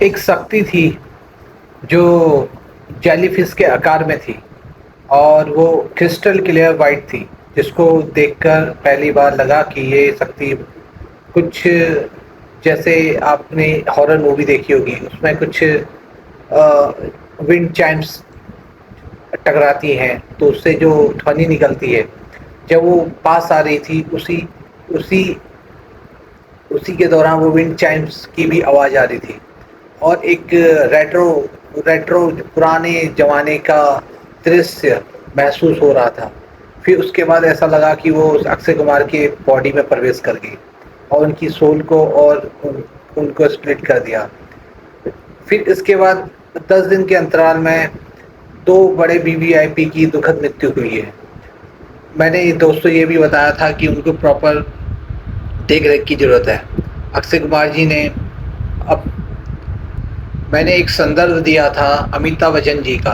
एक शक्ति थी जो जेलीफिश के आकार में थी और वो क्रिस्टल क्लियर वाइट थी, जिसको देखकर पहली बार लगा कि ये शक्ति कुछ जैसे आपने हॉरर मूवी देखी होगी, उसमें कुछ विंड चाइम्स टकराती हैं तो उससे जो ध्वनि निकलती है, जब वो पास आ रही थी उसी उसी के दौरान वो विंड चाइम्स की भी आवाज़ आ रही थी और एक रेट्रो रेट्रो पुराने ज़माने का दृश्य महसूस हो रहा था। फिर उसके बाद ऐसा लगा कि वो अक्षय कुमार के बॉडी में प्रवेश कर गई और उनकी सोल को और उनको स्प्लिट कर दिया। फिर इसके बाद 10 दिन के अंतराल में 2 बड़े वीवीआईपी की दुखद मृत्यु हुई है। मैंने दोस्तों ये भी बताया था कि उनको प्रॉपर देख रेख की ज़रूरत है। अक्षय कुमार जी ने अब मैंने एक संदर्भ दिया था अमिताभ बच्चन जी का।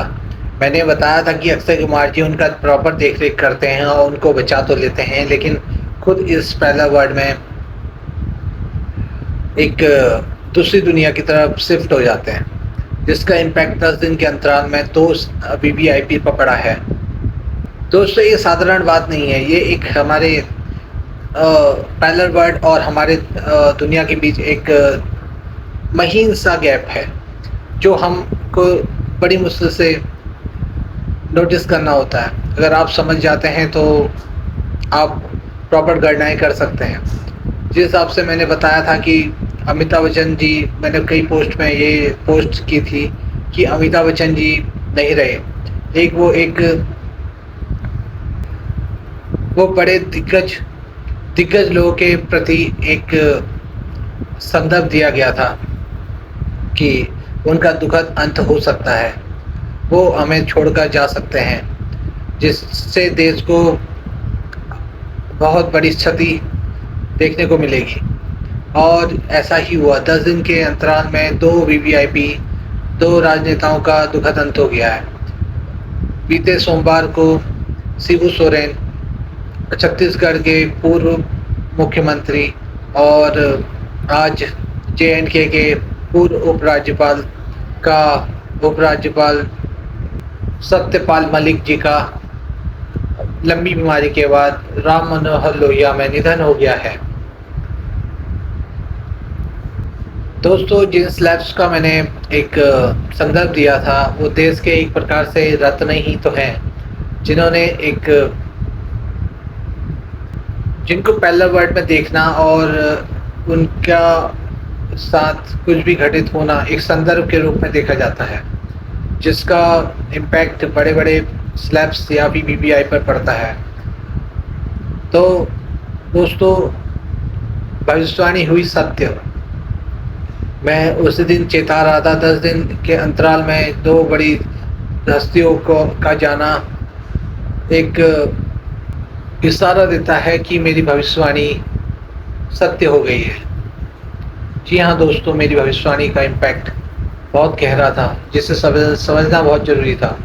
मैंने बताया था कि अक्षय कुमार जी उनका प्रॉपर देख रेख करते हैं और उनको बचा तो लेते हैं, लेकिन खुद इस पहला वर्ल्ड में एक दूसरी दुनिया की तरफ शिफ्ट हो जाते हैं, जिसका इम्पैक्ट 10 दिन के अंतराल में 2 वीवीआईपी पर पड़ा है। दोस्तों ये साधारण बात नहीं है, ये एक हमारे पैरेलल वर्ल्ड और हमारे दुनिया के बीच एक महीन सा गैप है जो हमको बड़ी मुश्किल से नोटिस करना होता है। अगर आप समझ जाते हैं तो आप प्रॉपर गणनाएँ कर सकते हैं। जिस हिसाब से मैंने बताया था कि अमिताभ बच्चन जी, मैंने कई पोस्ट में ये पोस्ट की थी कि अमिताभ बच्चन जी नहीं रहे। वो बड़े दिग्गज लोगों के प्रति एक संदर्भ दिया गया था कि उनका दुखद अंत हो सकता है, वो हमें छोड़कर जा सकते हैं, जिससे देश को बहुत बड़ी क्षति देखने को मिलेगी। और ऐसा ही हुआ। 10 दिन के अंतराल में 2 वीवीआईपी, 2 राजनेताओं का दुखद अंत हो गया है। बीते सोमवार को शिबू सोरेन, छत्तीसगढ़ के पूर्व मुख्यमंत्री और आज जेएंडके के पूर्व उपराज्यपाल सत्यपाल मलिक जी का लंबी बीमारी के बाद राम मनोहर लोहिया में निधन हो गया है। दोस्तों जिन स्लैब्स का मैंने एक संदर्भ दिया था वो देश के एक प्रकार से रत्न ही तो हैं, जिनको पैरेलल वर्ल्ड में देखना और उनका साथ कुछ भी घटित होना एक संदर्भ के रूप में देखा जाता है, जिसका इम्पैक्ट बड़े बड़े स्लैब्स या भी बीबीआई पर पड़ता है। तो दोस्तों भविष्यवाणी हुई सत्य। मैं उस दिन चेता रहा था, 10 दिन के अंतराल में 2 बड़ी हस्तियों का जाना एक इशारा देता है कि मेरी भविष्यवाणी सत्य हो गई है। जी हाँ दोस्तों, मेरी भविष्यवाणी का इम्पैक्ट बहुत गहरा था, जिसे समझना बहुत ज़रूरी था।